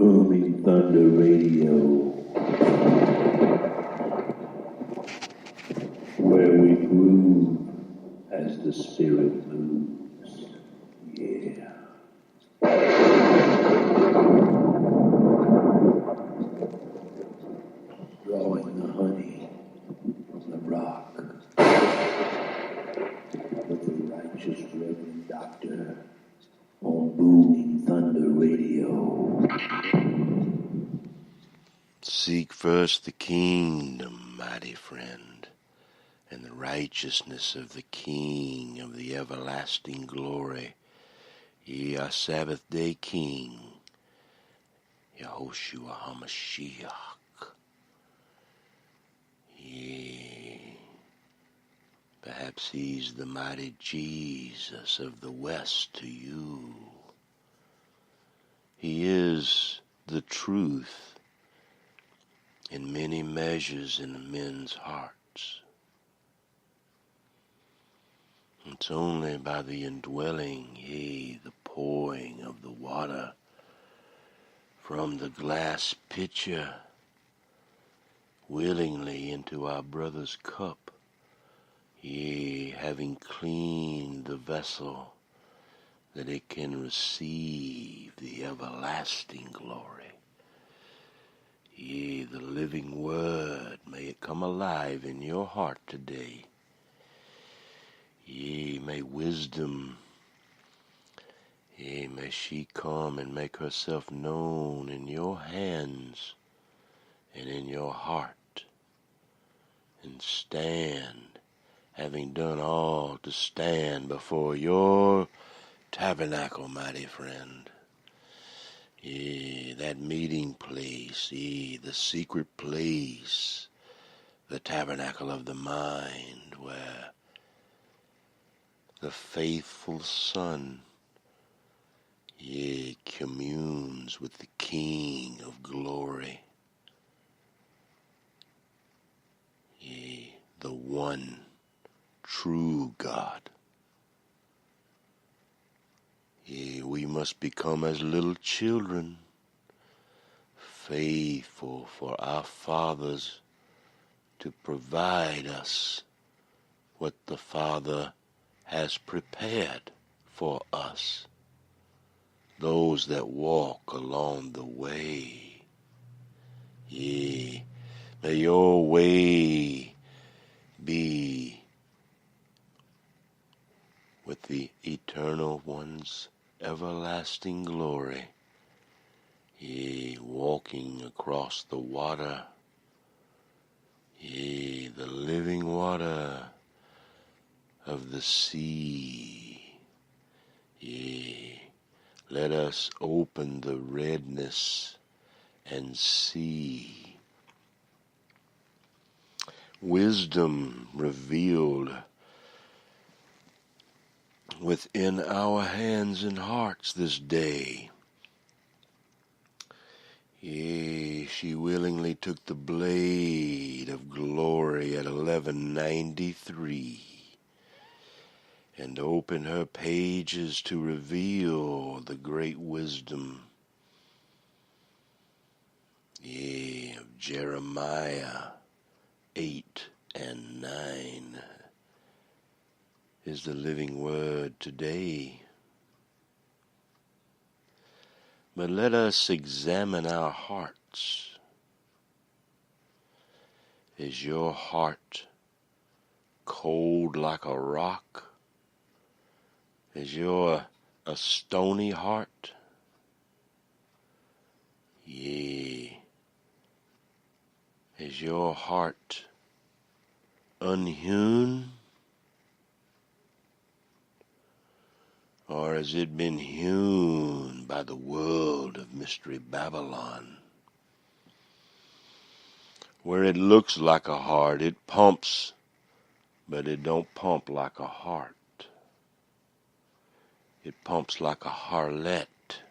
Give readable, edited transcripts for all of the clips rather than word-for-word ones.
booming thunder radio, where we groove as the spirit moves. Yeah. Drawing the honey from the rock with the righteous Reverend Doctor on booming thunder radio. Seek first the kingdom, mighty friend, and the righteousness of the King of the everlasting glory. Ye are Sabbath day King, H0Ur Hearts. Ye, perhaps he's the mighty Jesus of the West to you. He is the truth in many measures in men's hearts. It's only by the indwelling, yea, the pouring of the water from the glass pitcher willingly into our brother's cup, yea, having cleaned the vessel, that it can receive the everlasting glory. Yea, the living word, may it come alive in your heart today. Yea, may wisdom, yea, may she come and make herself known in your hands and in your heart, and stand, having done all to stand before your tabernacle, mighty friend. Yea, that meeting place, yea, the secret place, the tabernacle of the mind, where the faithful Son, yea, communes with the King of glory, yea, the one true God. Yea, we must become as little children, faithful for our fathers to provide us what the Father has prepared for us, those that walk along the way. Yea, may your way be with the eternal one's everlasting glory, yea, walking across the water, yea, the living water of the sea. Yea, let us open the redness and see wisdom revealed within our hands and hearts this day. Yea, she willingly took the blade of glory at 1193 and opened her pages to reveal the great wisdom, yea, of Jeremiah 8 and 9 is the living word today. But let us examine our hearts. Is your heart cold like a rock? Is your a stony heart? Yea. Is your heart unhewn? Or has it been hewn by the world of Mystery Babylon? Where it looks like a heart, it pumps, but it don't pump like a heart. It pumps like a harlot.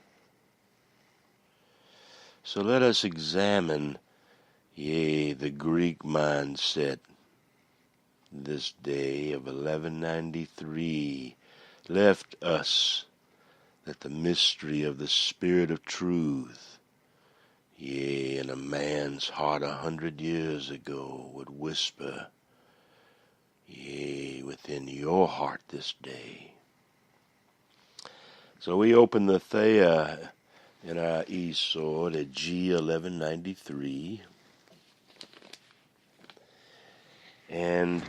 So let us examine, yea, the Greek mindset this day of 1193 left us, that the mystery of the Spirit of truth Yea, and a man's heart 100 years ago would whisper, yea, within your heart this day. So we open the Thea in our e-sword at G1193, and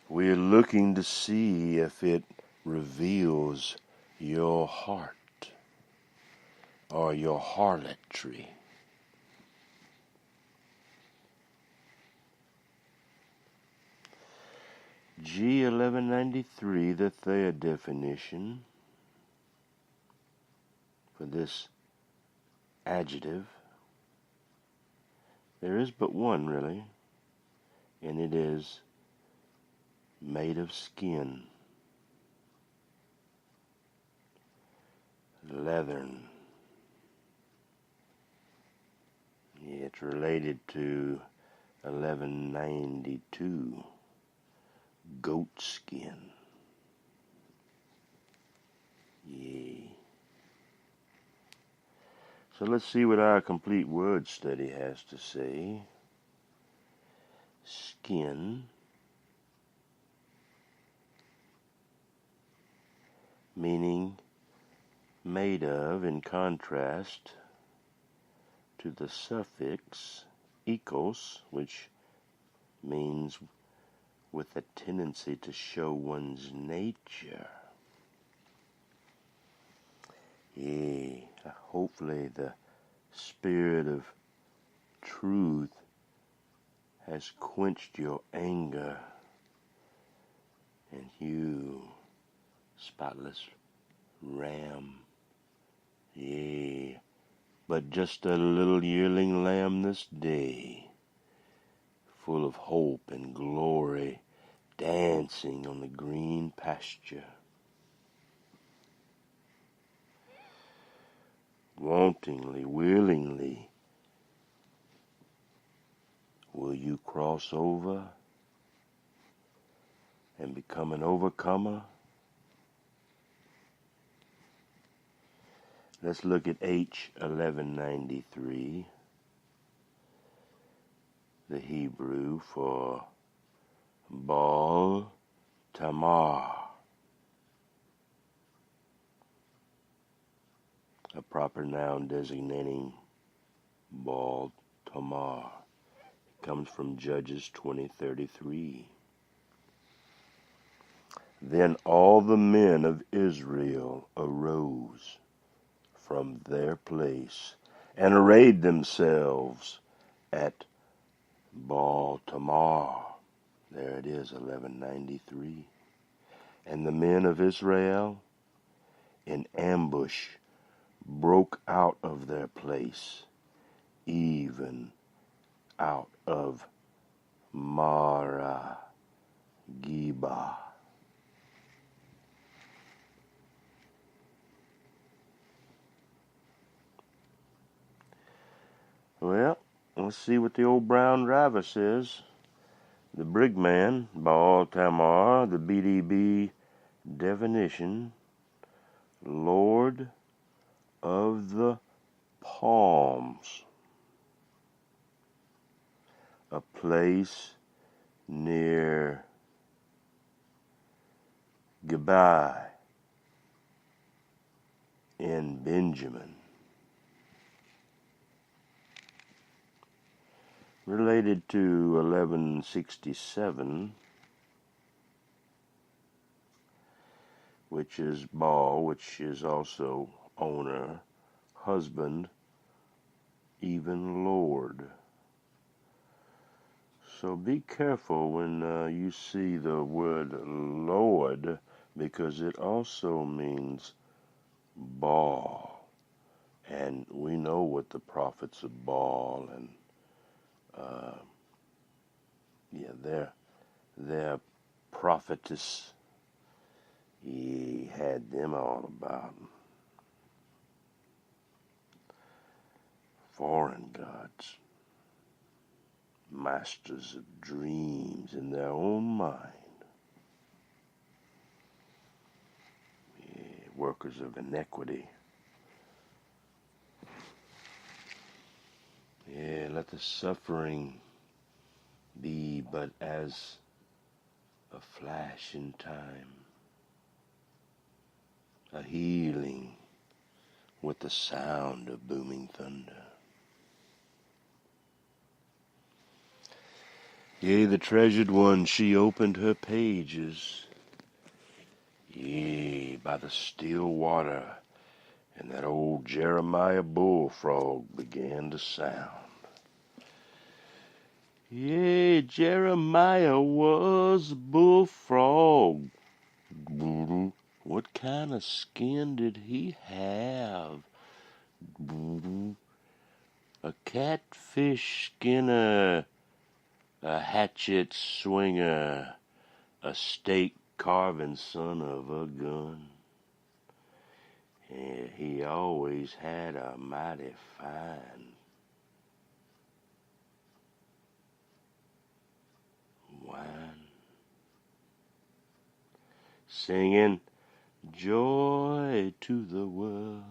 we're looking to see if it reveals your heart or your harlotry. G1193, the Thea definition for this adjective. There is but one, really, and it is made of skin, leathern. It's related to 1192, goat skin. Yea. So let's see what our complete word study has to say. Skin, meaning made of, in contrast to the suffix ekos, which means with a tendency to show one's nature. Yea, hopefully the spirit of truth has quenched your anger, and you, spotless ram, yea, but just a little yearling lamb this day, full of hope and glory, dancing on the green pasture. Wantingly, willingly, will you cross over and become an overcomer? Let's look at H1193, the Hebrew for Baal Tamar, a proper noun designating Baal Tamar. It comes from Judges 20:33. Then all the men of Israel arose from their place and arrayed themselves at Baal Tamar. There it is, 1193. And the men of Israel in ambush broke out of their place, even out of Mara Giba. Well, let's see what the old brown driver says. The brigman, Baal Tamar, the BDB definition, Lord of the Palms, a place near Gibeah in Benjamin. Related to 1167, which is Baal, which is also owner, husband, even Lord. So be careful when you see the word Lord, because it also means Baal. And we know what the prophets of Baal and their prophetess, he had them all about. Foreign gods, masters of dreams in their own mind, workers of iniquity. Yeah, let the suffering be but as a flash in time, a healing with the sound of booming thunder. Yea, the treasured one, she opened her pages. Yea, by the still water, and that old Jeremiah bullfrog began to sound. Yea, Jeremiah was a bullfrog. What kind of skin did he have? A catfish skinner, a hatchet swinger, a stake carving son of a gun. And he always had a mighty fine wine. Singing joy to the world.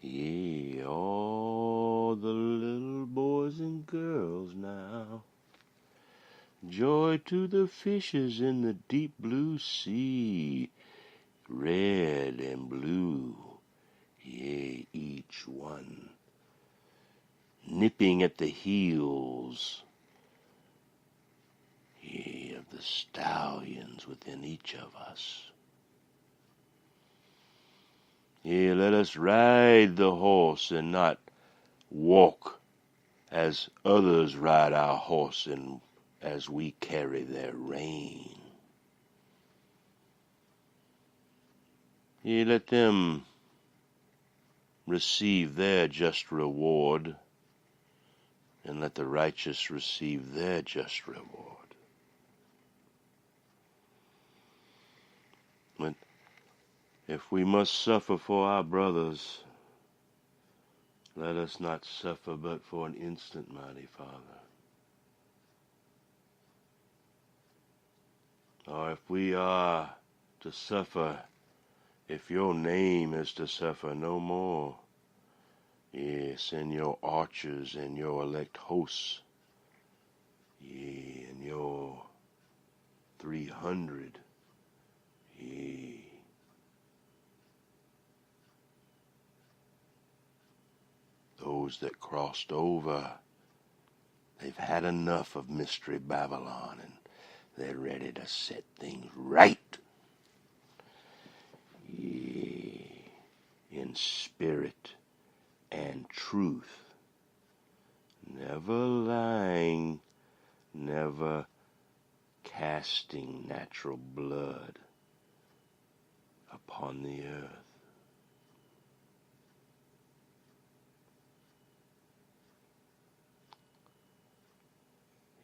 Yea, all the little boys and girls now. Joy to the fishes in the deep blue sea, red and blue, yea, each one nipping at the heels, yea, of the stallions within each of us. Yea, let us ride the horse and not walk as others ride our horse and as we carry their rein. Yea, let them receive their just reward, and let the righteous receive their just reward. But if we must suffer for our brothers, let us not suffer but for an instant, mighty Father. Or if we are to suffer, if your name is to suffer no more, yes, and your archers and your elect hosts, yea, and your 300, yea, those that crossed over, they've had enough of Mystery Babylon, and they're ready to set things right. Yea, in spirit and truth, never lying, never casting natural blood upon the earth.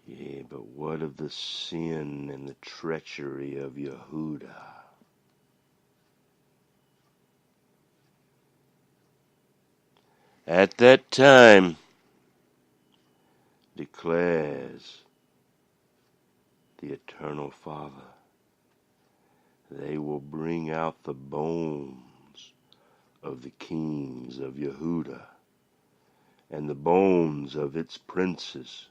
Yea, but what of the sin and the treachery of Yehuda? At that time, declares the Eternal Father, they will bring out the bones of the kings of Yehuda, and the bones of its princes,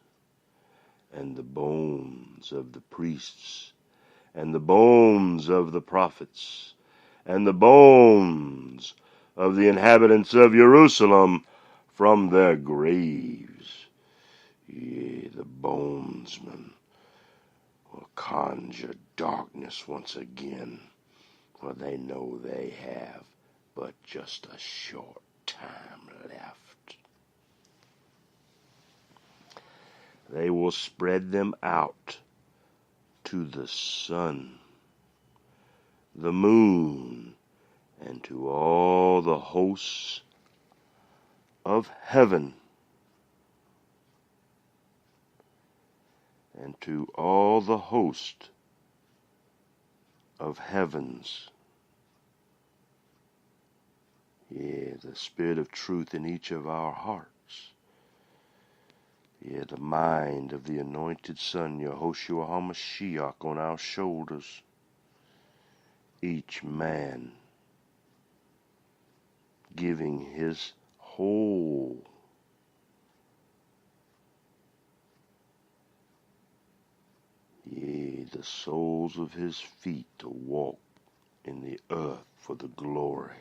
and the bones of the priests, and the bones of the prophets, and the bones of the inhabitants of Jerusalem from their graves. Yea, the bonesmen will conjure darkness once again, for they know they have but just a short time left. They will spread them out to the sun, the moon, and to all the hosts of heaven, and to all the host of heavens. Yea, the Spirit of truth in each of our hearts. Yea, the mind of the anointed Son, H0Ur Hamashiach, on our shoulders. Each man giving his whole the soles of his feet to walk in the earth for the glory.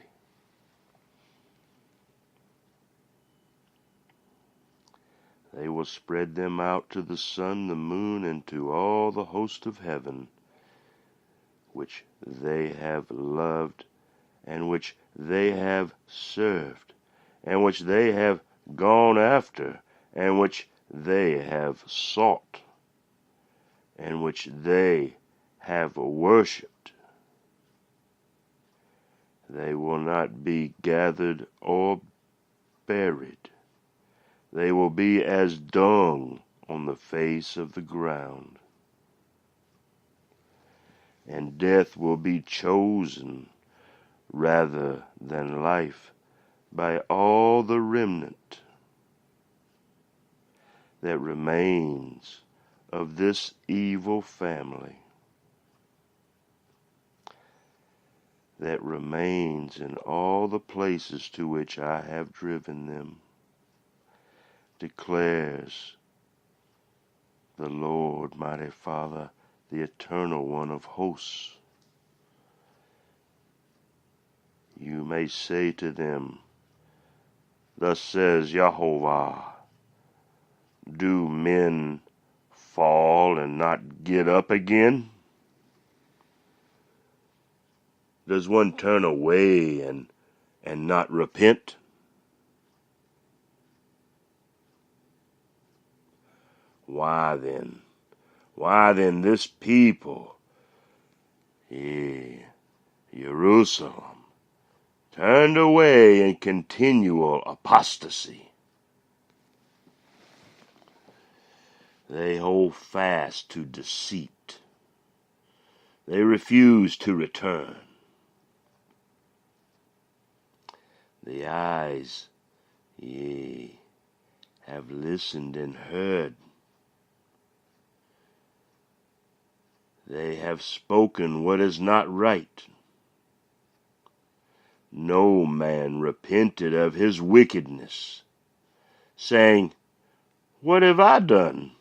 They will spread them out to the sun, the moon, and to all the host of heaven, which they have loved, and which they have served, and which they have gone after, and which they have sought, and which they have worshipped. They will not be gathered or buried. They will be as dung on the face of the ground. And death will be chosen rather than life by all the remnant that remains of this evil family, that remains in all the places to which I have driven them, declares the Lord, mighty Father, the Eternal One of hosts. You may say to them, thus says Jehovah, do men fall and not get up again? Does one turn away and not repent? Why then this people, Jerusalem, turned away in continual apostasy. They hold fast to deceit. They refuse to return. The eyes, have listened and heard. They have spoken what is not right. No man repented of his wickedness, saying, what have I done?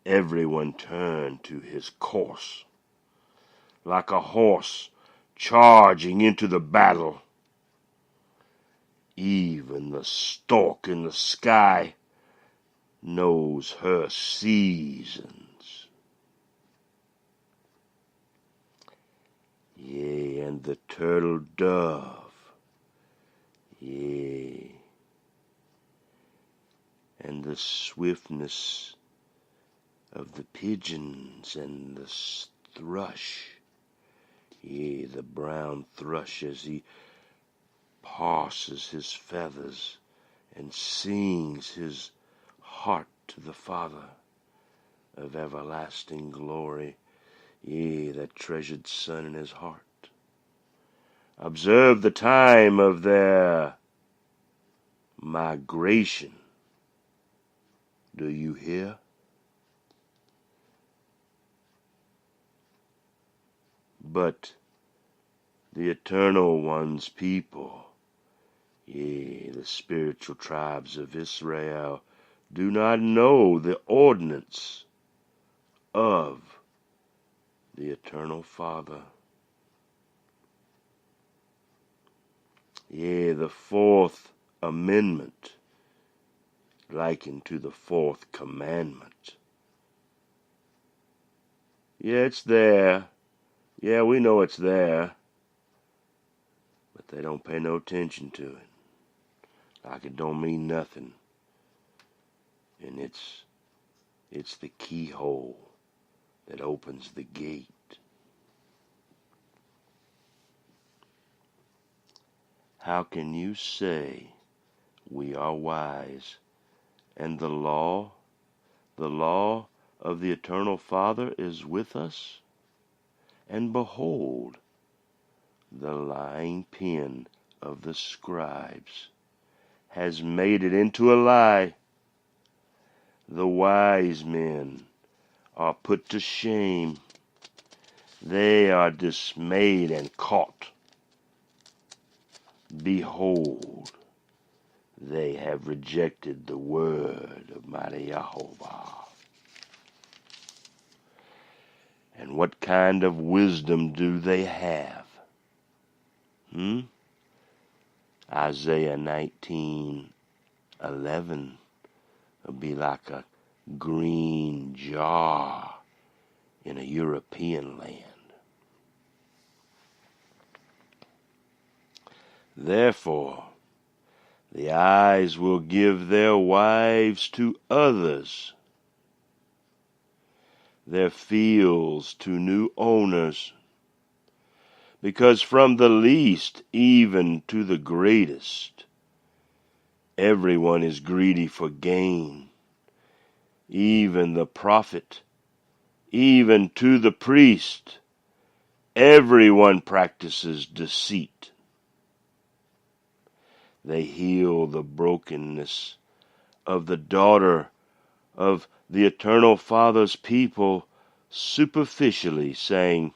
Everyone turned to his course, like a horse charging into the battle. Even the stork in the sky knows her seasons. Yea, and the turtle dove, yea, and the swiftness of the pigeons and the thrush, yea, the brown thrush as he passes his feathers and sings his heart to the Father of everlasting glory, yea, that treasured Son in his heart. Observe the time of their migration. Do you hear? But the Eternal One's people, yea, the spiritual tribes of Israel, do not know the ordinance of the Eternal Father. Yea, the fourth amendment, likened to the fourth commandment. Yeah, it's there. Yeah, we know it's there. But they don't pay no attention to it. Like it don't mean nothing. And it's the keyhole that opens the gate. How can you say we are wise, and the law of the Eternal Father is with us? And behold, the lying pen of the scribes has made it into a lie. The wise men are put to shame. They are dismayed and caught. Behold, they have rejected the word of mighty Jehovah. And what kind of wisdom do they have? Isaiah 19:11 will be like a green jar in a European land. Therefore, the eyes will give their wives to others, their fields to new owners, because from the least even to the greatest, everyone is greedy for gain, even the prophet, even to the priest, everyone practices deceit. They heal the brokenness of the daughter of the Eternal Father's people superficially, saying,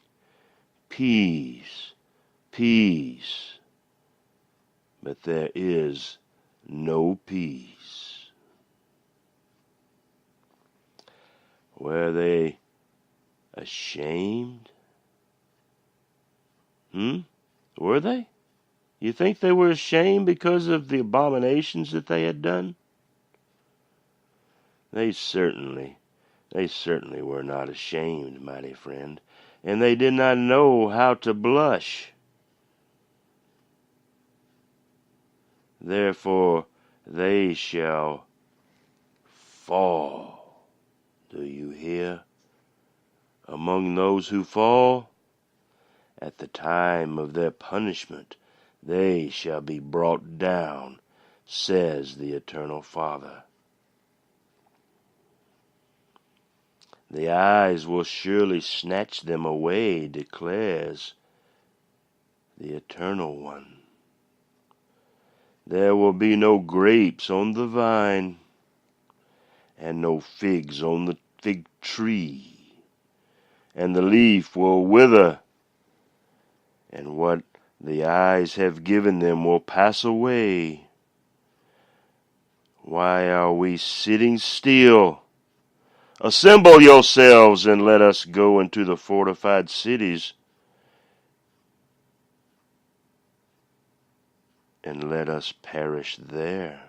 peace, peace. But there is no peace. Were they ashamed? Were they? You think they were ashamed because of the abominations that they had done? They certainly were not ashamed, mighty friend, and they did not know how to blush. Therefore they shall fall. Do you hear? Among those who fall, at the time of their punishment, they shall be brought down, says the Eternal Father. The eyes will surely snatch them away, declares the Eternal One. There will be no grapes on the vine, and no figs on the fig tree, and the leaf will wither, and what the eyes have given them will pass away. Why are we sitting still? Assemble yourselves and let us go into the fortified cities, and let us perish there.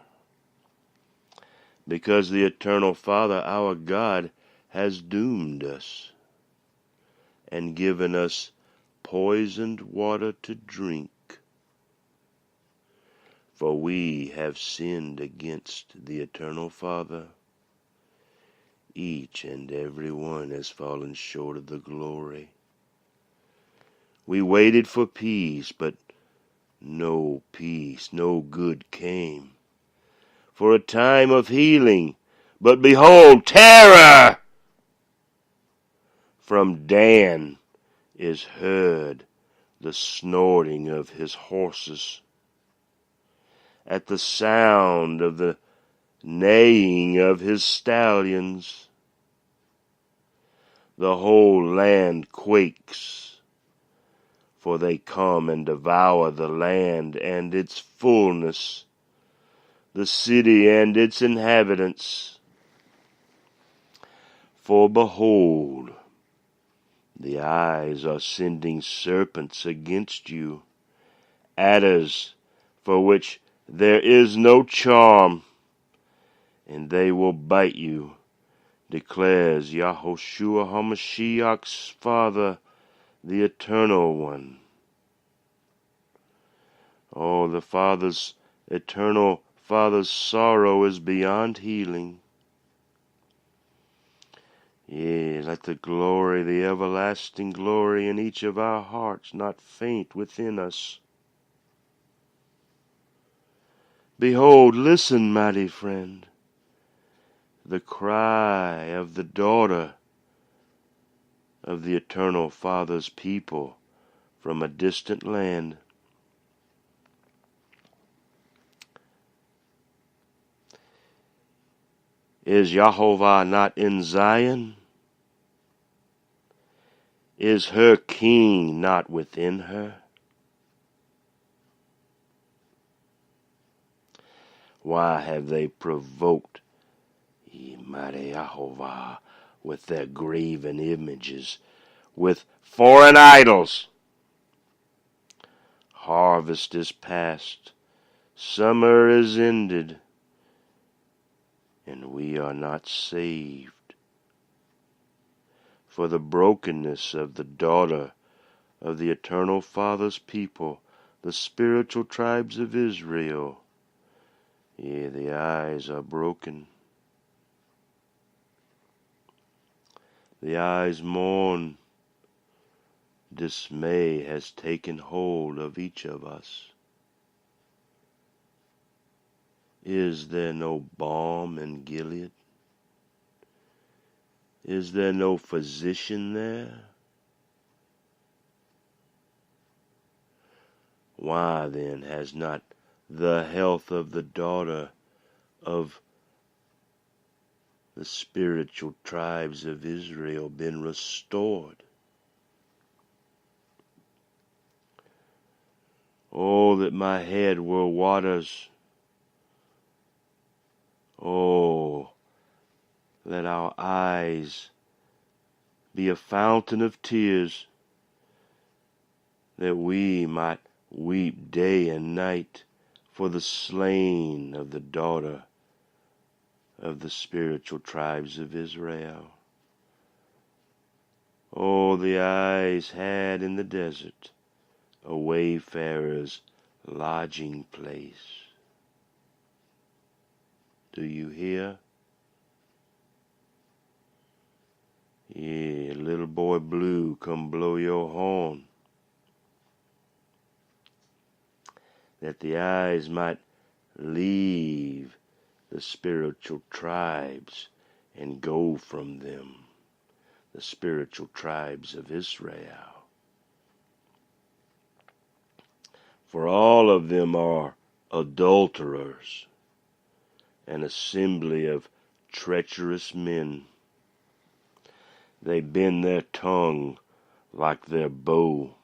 Because the Eternal Father, our God, has doomed us and given us poisoned water to drink. For we have sinned against the Eternal Father. Each and every one has fallen short of the glory. We waited for peace, but no peace, no good came. For a time of healing, but behold, terror! From Dan is heard the snorting of his horses. At the sound of the neighing of his stallions, the whole land quakes, for they come and devour the land and its fullness, the city and its inhabitants. For behold, the eyes are sending serpents against you, adders for which there is no charm, and they will bite you, declares Yahushua HaMashiach's Father, the Eternal One. Oh, the Eternal Father's sorrow is beyond healing. Yea, let the glory, the everlasting glory in each of our hearts not faint within us. Behold, listen, mighty friend, the cry of the daughter of the Eternal Father's people from a distant land. Is Yahovah not in Zion? Is her king not within her? Why have they provoked ye mighty Yahovah with their graven images? with foreign idols. Harvest is past, summer is ended, and we are not saved. For the brokenness of the daughter of the Eternal Father's people, the spiritual tribes of Israel, yea, the eyes are broken. The eyes mourn. Dismay has taken hold of each of us. Is there no balm in Gilead? Is there no physician there? Why then has not the health of the daughter of the spiritual tribes of Israel been restored? Oh, that my head were waters. Oh, that our eyes be a fountain of tears, that we might weep day and night for the slain of the daughter of the spiritual tribes of Israel. Oh, the eyes had in the desert a wayfarer's lodging place. Do you hear? Yeah, little boy blue, come blow your horn, that the eyes might leave the spiritual tribes and go from them, the spiritual tribes of Israel. For all of them are adulterers, an assembly of treacherous men. They bend their tongue like their bow.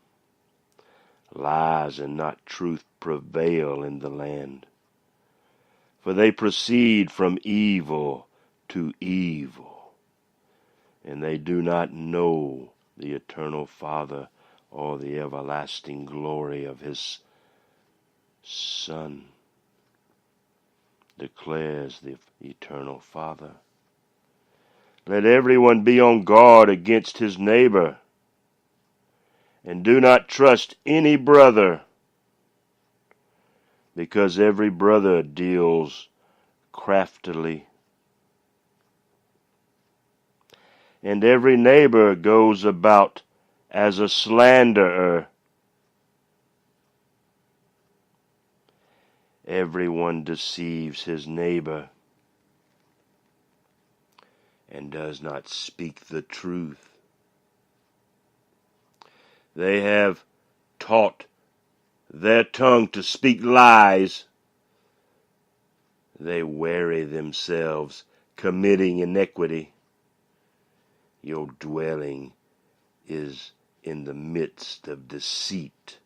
Lies and not truth prevail in the land. For they proceed from evil to evil, and they do not know the eternal Father or the everlasting glory of his Son, declares the eternal Father. Let everyone be on guard against his neighbor, and do not trust any brother, because every brother deals craftily, and every neighbor goes about as a slanderer. Everyone deceives his neighbor and does not speak the truth. They have taught their tongue to speak lies. They weary themselves, committing iniquity. Your dwelling is in the midst of deceit.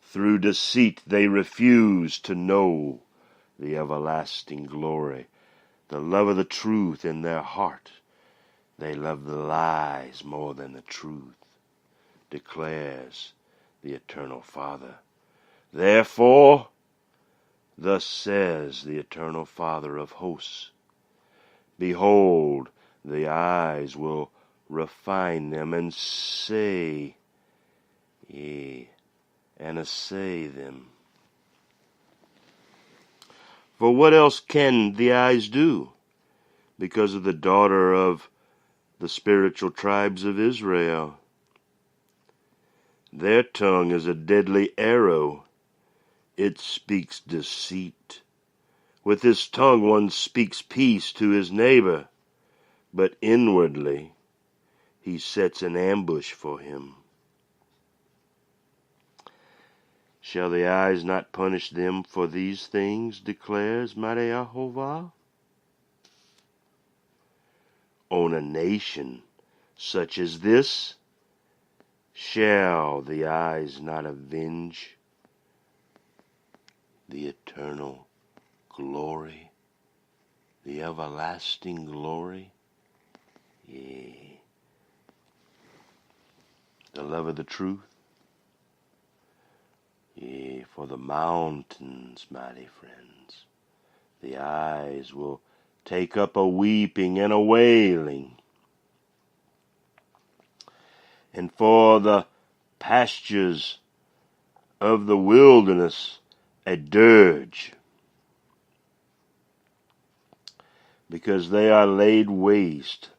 Through deceit they refuse to know the everlasting glory, the love of the truth in their heart. They love the lies more than the truth, declares the eternal Father. Therefore, thus says the eternal Father of hosts, behold, the eyes will refine them and say, yea, and assay them. For what else can the eyes do? Because of the daughter of the spiritual tribes of Israel. Their tongue is a deadly arrow. It speaks deceit. With his tongue one speaks peace to his neighbor, but inwardly he sets an ambush for him. Shall the eyes not punish them for these things, declares mighty Jehovah? On a nation such as this, shall the eyes not avenge the eternal glory, the everlasting glory? Yea. the love of the truth. Yea, for the mountains, mighty friends, the eyes will take up a weeping and a wailing. And for the pastures of the wilderness, a dirge, because they are laid waste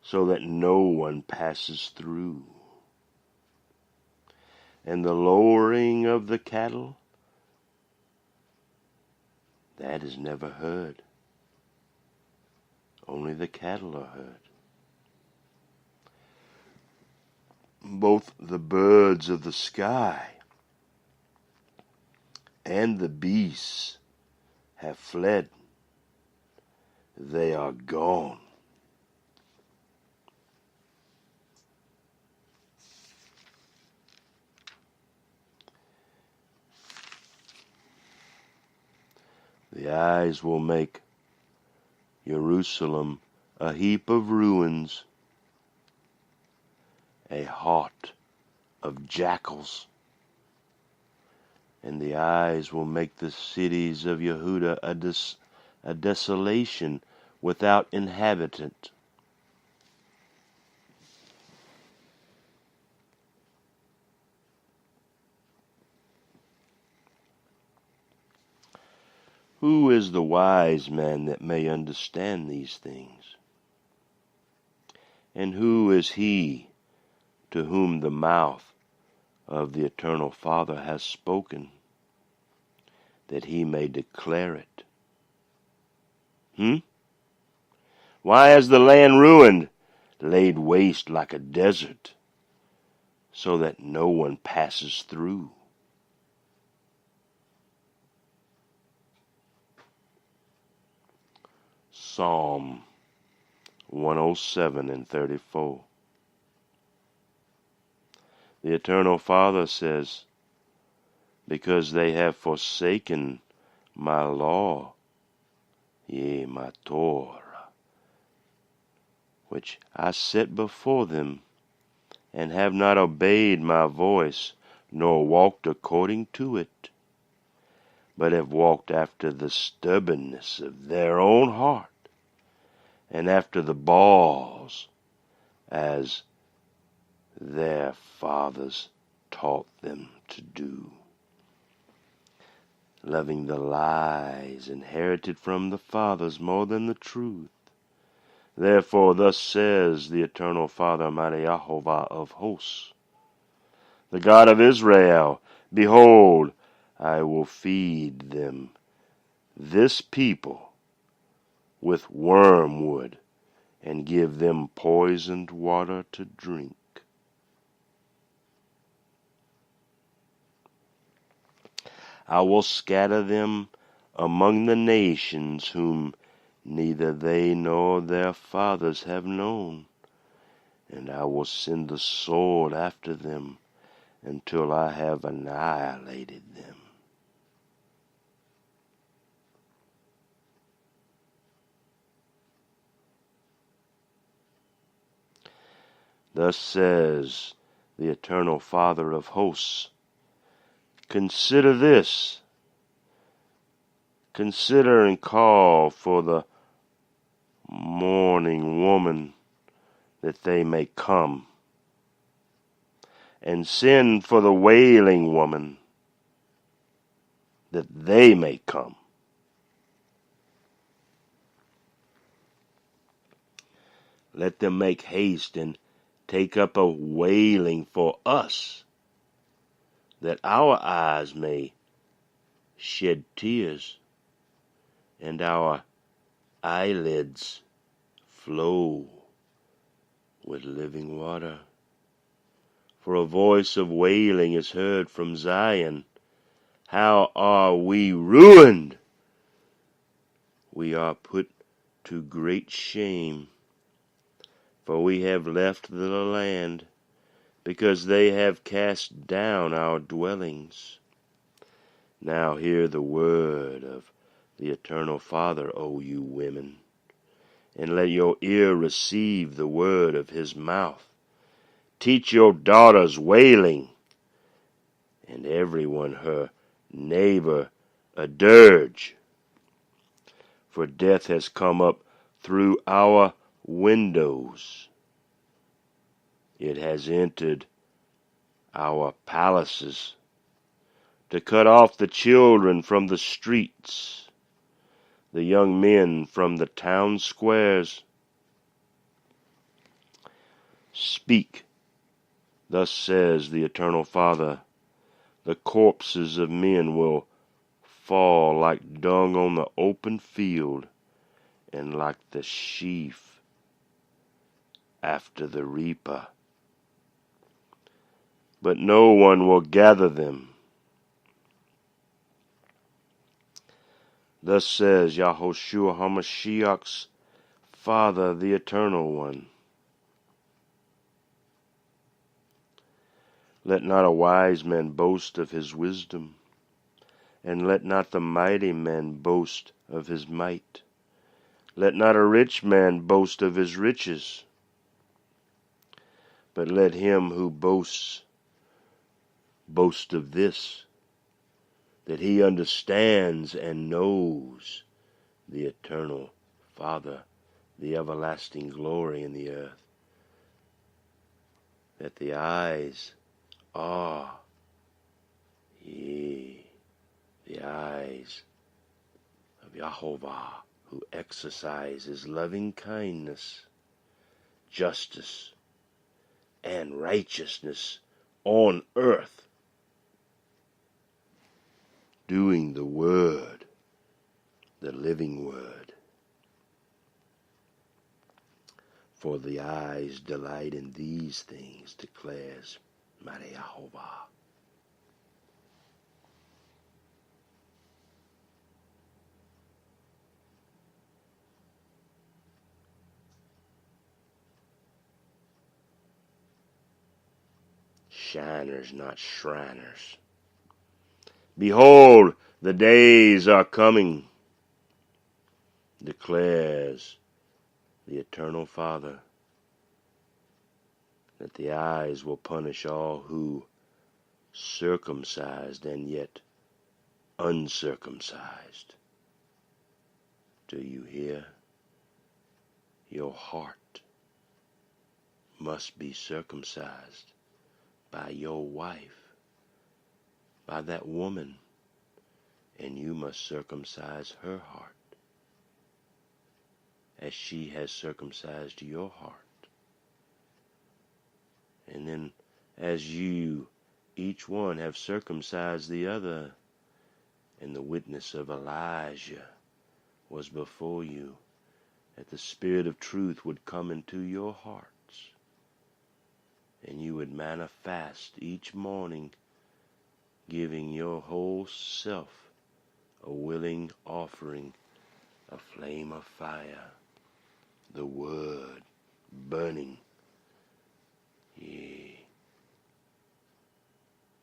so that no one passes through. And the lowering of the cattle, that is never heard. Only the cattle are heard. Both the birds of the sky and the beasts have fled. They are gone. The eyes will make Jerusalem a heap of ruins, a haunt of jackals. And the eyes will make the cities of Yehuda a desolation without inhabitant. Who is the wise man that may understand these things? And who is he to whom the mouth of the eternal Father has spoken, that he may declare it? Why is the land ruined, laid waste like a desert, so that no one passes through? Psalm 107 and 34. The eternal Father says, because they have forsaken my law, yea, my Torah, which I set before them, and have not obeyed my voice, nor walked according to it, but have walked after the stubbornness of their own heart, and after the Baals, as their fathers taught them to do, loving the lies inherited from the fathers more than the truth. Therefore, thus says the eternal Father, mighty Yehovah of hosts, the God of Israel, behold, I will feed them, this people, with wormwood, and give them poisoned water to drink. I will scatter them among the nations whom neither they nor their fathers have known, and I will send the sword after them until I have annihilated them. Thus says the eternal Father of hosts, consider this, consider and call for the mourning woman, that they may come, and send for the wailing woman, that they may come. Let them make haste and take up a wailing for us, that our eyes may shed tears, and our eyelids flow with living water. For a voice of wailing is heard from Zion. How are we ruined! We are put to great shame, for we have left the land, because they have cast down our dwellings. Now hear the word of the eternal Father, O you women, and let your ear receive the word of his mouth. Teach your daughters wailing, and everyone her neighbor a dirge. For death has come up through our windows. It has entered our palaces to cut off the children from the streets, the young men from the town squares. Speak, thus says the Eternal Father, the corpses of men will fall like dung on the open field, and like the sheaf after the reaper. But no one will gather them. Thus says H0Ur HaMashiach's Father, the Eternal One. Let not a wise man boast of his wisdom, and let not the mighty man boast of his might. Let not a rich man boast of his riches, but let him who boasts boast of this, that he understands and knows the Eternal Father, the everlasting glory in the earth, that the eyes are, the eyes of Yahovah, who exercises loving kindness, justice, and righteousness on earth, doing the word, the living word. For the eyes delight in these things, declares mighty Yahovah. Shiners, not Shriners. Behold, the days are coming, declares the Eternal Father, that the eyes will punish all who, circumcised and yet uncircumcised. Do you hear? Your heart must be circumcised by your wife, by that woman, and you must circumcise her heart as she has circumcised your heart. And then as you, each one, have circumcised the other, and the witness of Elijah was before you, that the Spirit of truth would come into your hearts, and you would manifest each morning, giving your whole self a willing offering, a flame of fire, the word burning. Yea,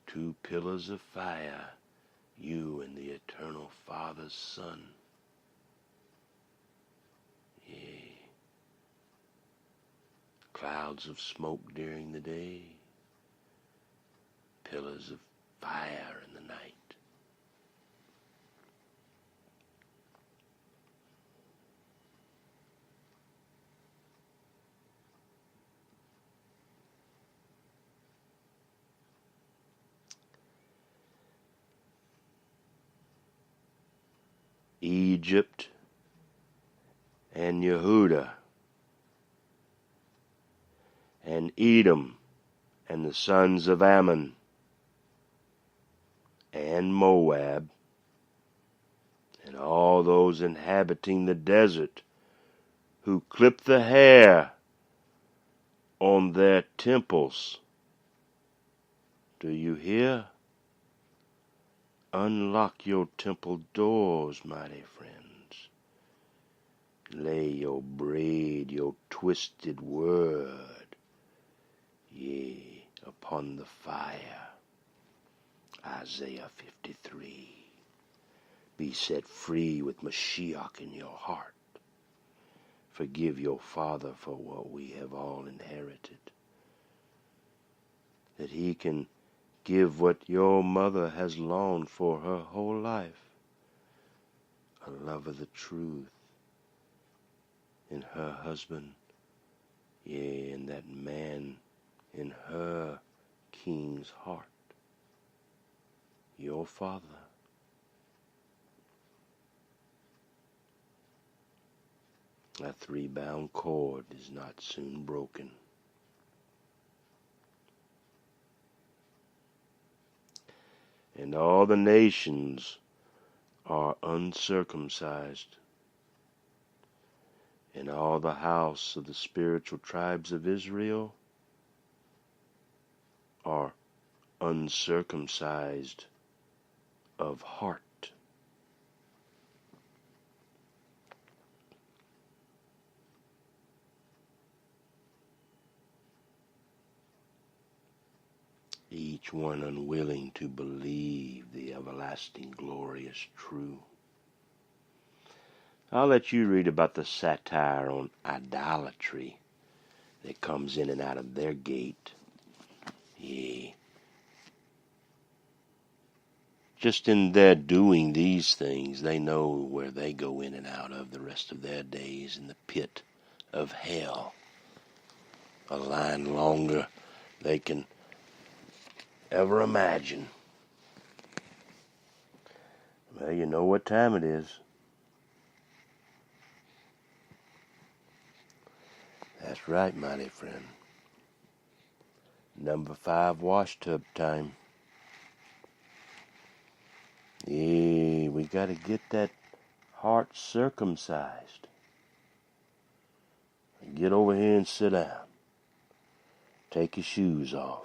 2 pillars of fire, you and the Eternal Father's Son. Yea, clouds of smoke during the day, pillars of fire in the night. Egypt and Yehuda and Edom and the sons of Ammon and Moab and all those inhabiting the desert who clip the hair on their temples. Do you hear? Unlock your temple doors, mighty friends. Lay your braid, your twisted word, yea, upon the fire. Isaiah 53. Be set free with Mashiach in your heart. Forgive your father for what we have all inherited. that he can give what your mother has longed for her whole life, a love of the truth in her husband, yea, and that man in her king's heart, your father. That three-bound cord is not soon broken. And all the nations are uncircumcised, and all the house of the spiritual tribes of Israel are uncircumcised of heart. Each one unwilling to believe the everlasting glory is true. I'll let you read about the satire on idolatry that comes in and out of their gate. Yea. Just in their doing these things, they know where they go in and out of the rest of their days, in the pit of hell. A line longer they can ever imagine. Well, you know what time it is. That's right, mighty friend. Number 5 wash tub time. Yeah, we got to get that heart circumcised. Get over here and sit down. Take your shoes off.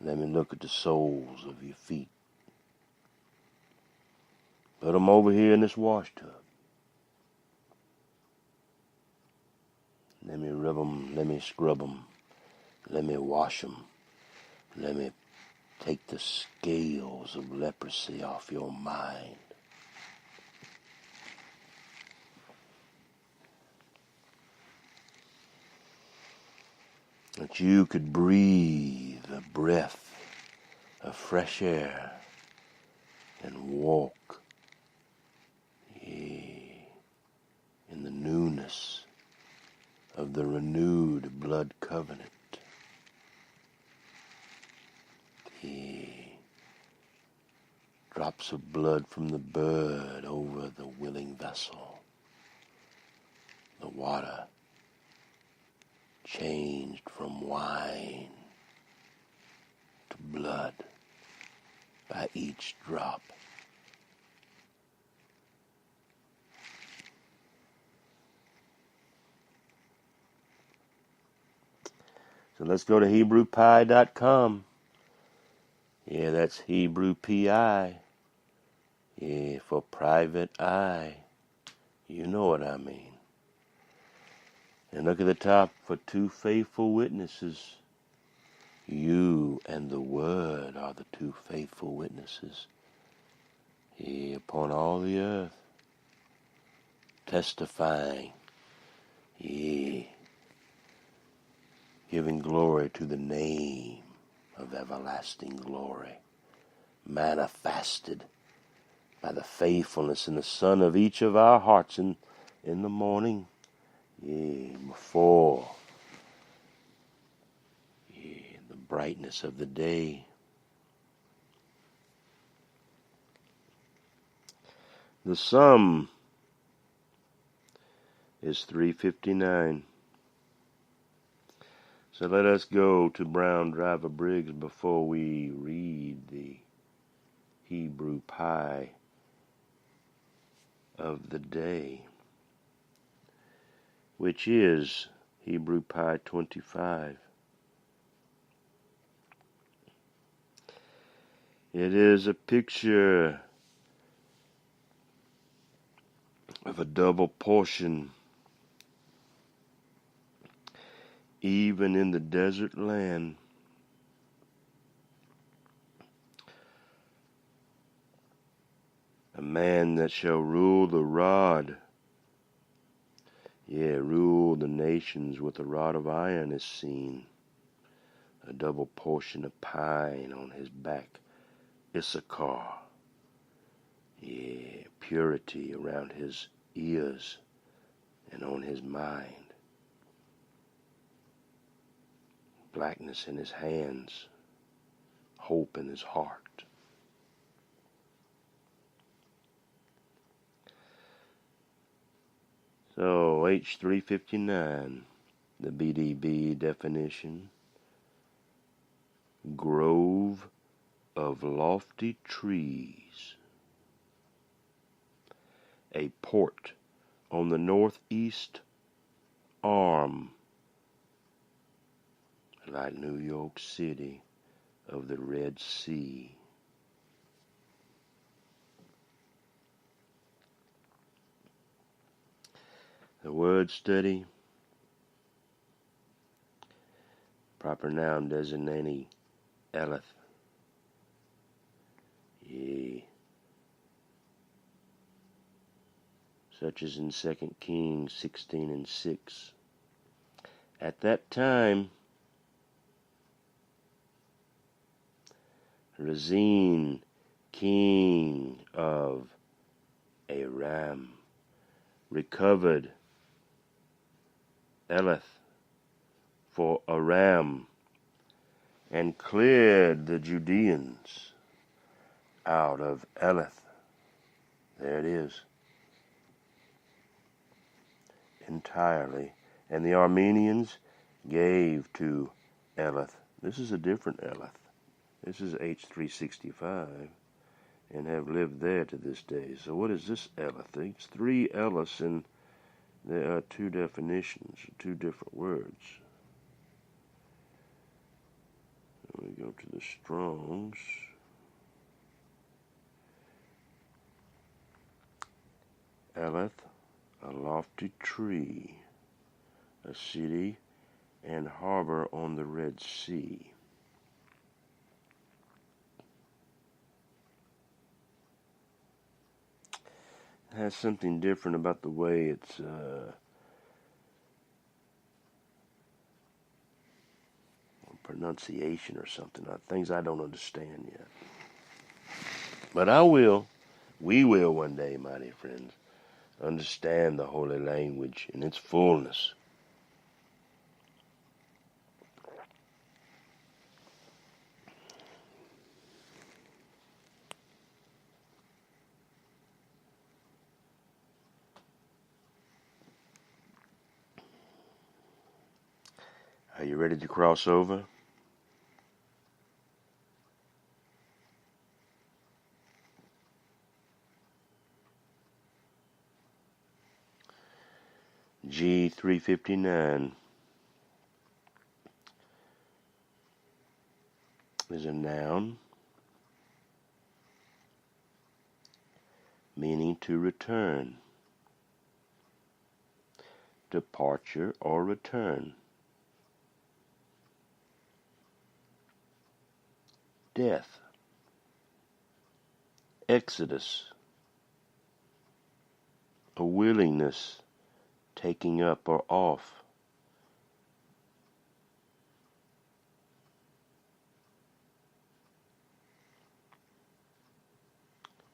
Let me look at the soles of your feet. Put them over here in this wash tub. Let me rub them. Let me scrub them. Let me wash them. Let me take the scales of leprosy off your mind. That you could breathe a breath of fresh air and walk in the newness of the renewed blood covenant. Drops of blood from the bird over the willing vessel. The water changed from wine to blood by each drop. So let's go to HebrewPie.com. Yeah, that's Hebrew P.I. Yeah, for private eye. You know what I mean. And look at the top, for 2 faithful witnesses. You and the Word are the 2 faithful witnesses. Yeah, upon all the earth. Testifying. Yeah. Giving glory to the name of everlasting glory. Manifested by the faithfulness in the sun of each of our hearts in the morning. Before the brightness of the day. The sum is 359. So let us go to Brown Driver Briggs before we read the Hebrew pie of the day, which is Hebrew Pie 25. It is a picture of a double portion, even in the desert land. A man that shall rule the rod, rule the nations with a rod of iron is seen. a double portion of pine on his back. Issachar, yeah, purity around his ears and on his mind. Blackness in his hands, hope in his heart. So H359, the BDB definition, grove of lofty trees, a port on the northeast arm, like New York City, of the Red Sea. The word study, proper noun designating Eleth. Yea. Such as in 2 Kings 16:6. At that time, Rezin, king of Aram, recovered Eleth for Aram and cleared the Judeans out of Eleth. There it is. Entirely. And the Armenians gave to Eleth. This is a different Eleth. This is H365 and have lived there to this day. So what is this Eleth? It's 3 Eleths, and there are 2 definitions, 2 different words. We go to the Strongs. Eleth, a lofty tree, a city and harbor on the Red Sea. It has something different about the way it's pronunciation or something. Things I don't understand yet. But I will. We will one day, mighty friends, understand the holy language in its fullness. Are you ready to cross over? G359 is a noun meaning to return, departure or return. Death, exodus, a willingness, taking up or off.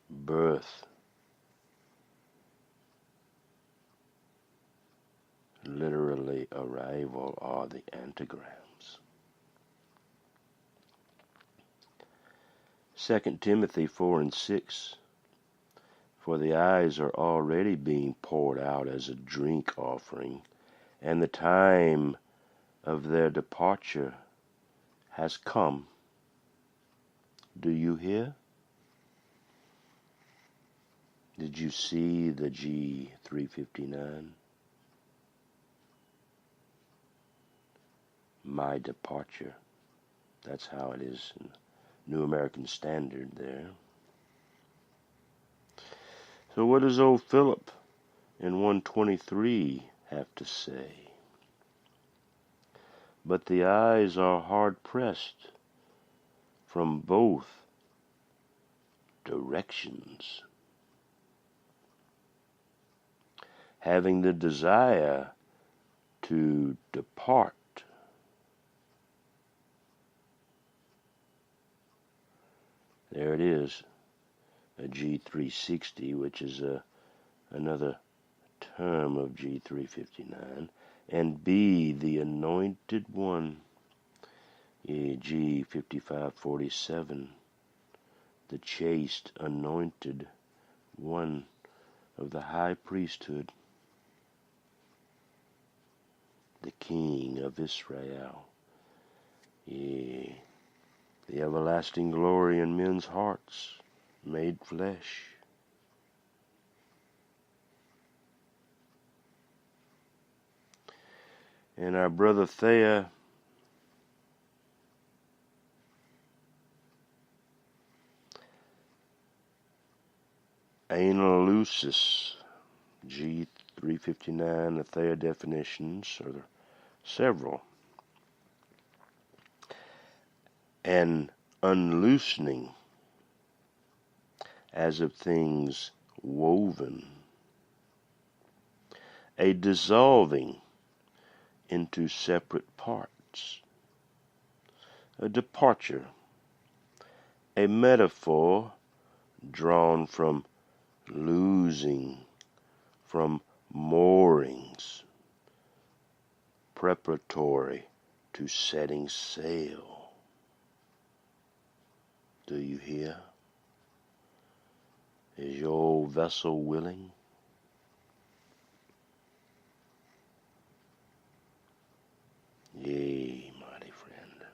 Birth, literally arrival, are the antigrams. 2 Timothy 4:6, for the eyes are already being poured out as a drink offering, and the time of their departure has come. Do you hear? Did you see the G359? My departure. That's how it is in New American Standard there. So what does old Philip in 123 have to say? But the eyes are hard pressed from both directions, having the desire to depart, There it is, a G360, which is another term of G359, and B, the anointed one, G5547, the chaste, anointed one of the high priesthood, the King of Israel, the everlasting glory in men's hearts, made flesh. And our brother Thea, analusis, G359, the Thea definitions are several. An unloosening as of things woven, a dissolving into separate parts, a departure, a metaphor drawn from losing, from moorings, preparatory to setting sail. Do you hear? Is your vessel willing? Yea, mighty friend.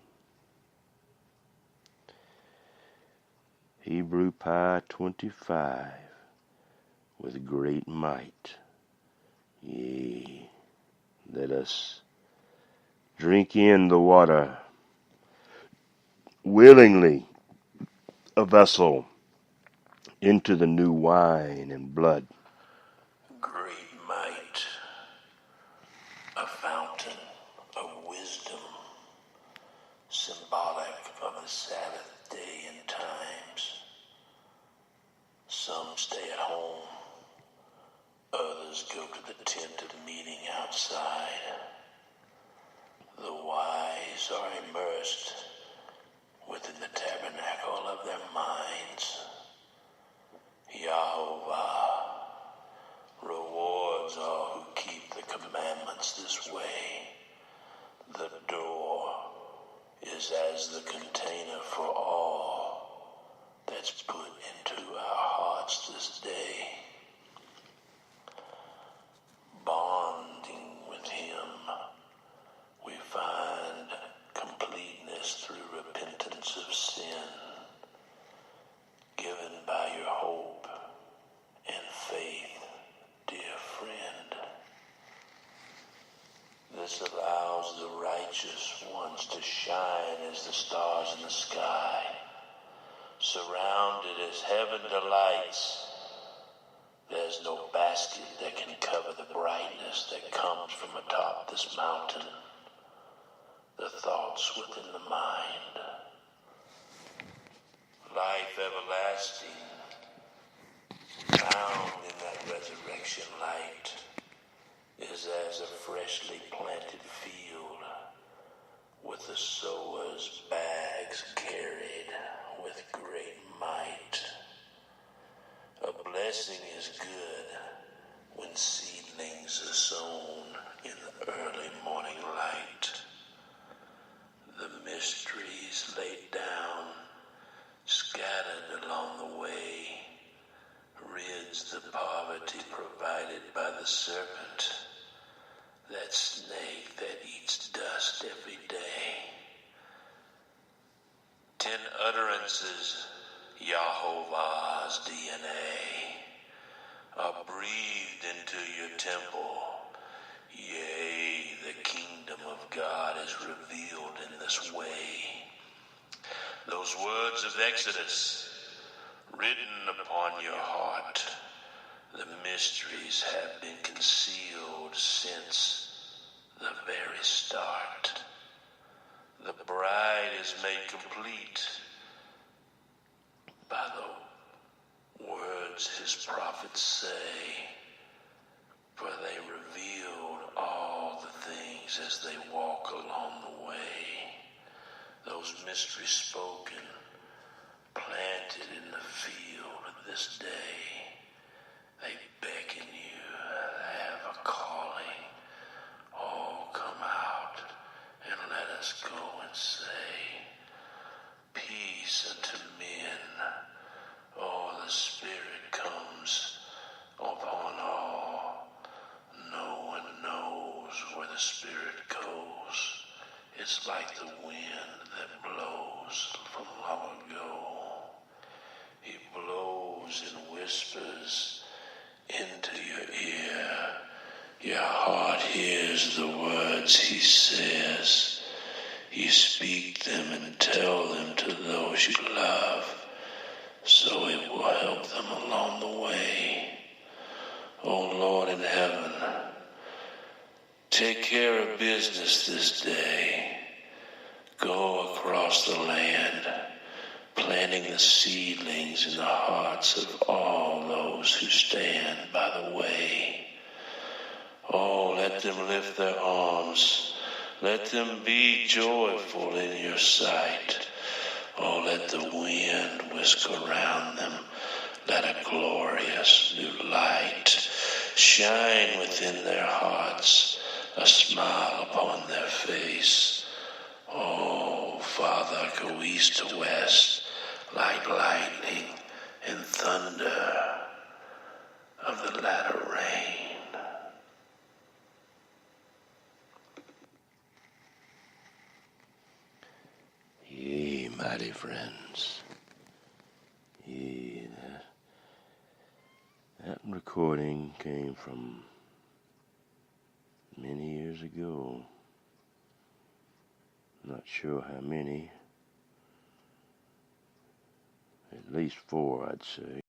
Hebrew Pie 25, with great might. Yea, let us drink in the water willingly, a vessel into the new wine and blood. Great might, a fountain of wisdom, symbolic of the Sabbath day and times. Some stay at home, others go to the tent of meeting outside. The wise are immersed within the tabernacle of their minds. Yahovah rewards all who keep the commandments this way. The door is as the container for all that's put into our hearts this day. Bonding with him, we find completeness through repentance of sin, given by your hope and faith, dear friend. This allows the righteous ones to shine as the stars in the sky, surrounded as heaven delights. There's no basket that can cover the brightness that comes from atop this mountain, the thoughts within the mind. Life everlasting, found in that resurrection light, is as a freshly planted field with the sower's bags carried with great might. A blessing is good when seedlings are sown in the early morning light. The mysteries laid down, scattered along the way, rids the poverty provided by the serpent, that snake that eats dust every day. 10 utterances, Yahovah's DNA, are breathed into your temple. Yea, the kingdom of God is revealed in this way. Those words of Exodus, written upon your heart, the mysteries have been concealed since the very start. The bride is made complete by the words his prophets say, for they revealed all the things as they walk along the way. Those mysteries spoken, planted in the field this day. They beckon you, they have a calling. Oh, come out and let us go and say, peace unto men. Oh, the Spirit comes upon all. No one knows where the Spirit goes. It's like the wind that blows from long ago. He blows and whispers into your ear. Your heart hears the words he says. You speak them and tell them to those you love, so it will help them along the way. Oh Lord in heaven, take care of business this day. Go across the land, planting the seedlings in the hearts of all those who stand by the way. Oh, let them lift their arms. Let them be joyful in your sight. Oh, let the wind whisk around them. Let a glorious new light shine within their hearts, a smile upon their face. Oh, Father, go east to west like lightning and thunder of the latter rain. Ye mighty friends, ye, that recording came from many years ago. Not sure how many, at least 4 I'd say.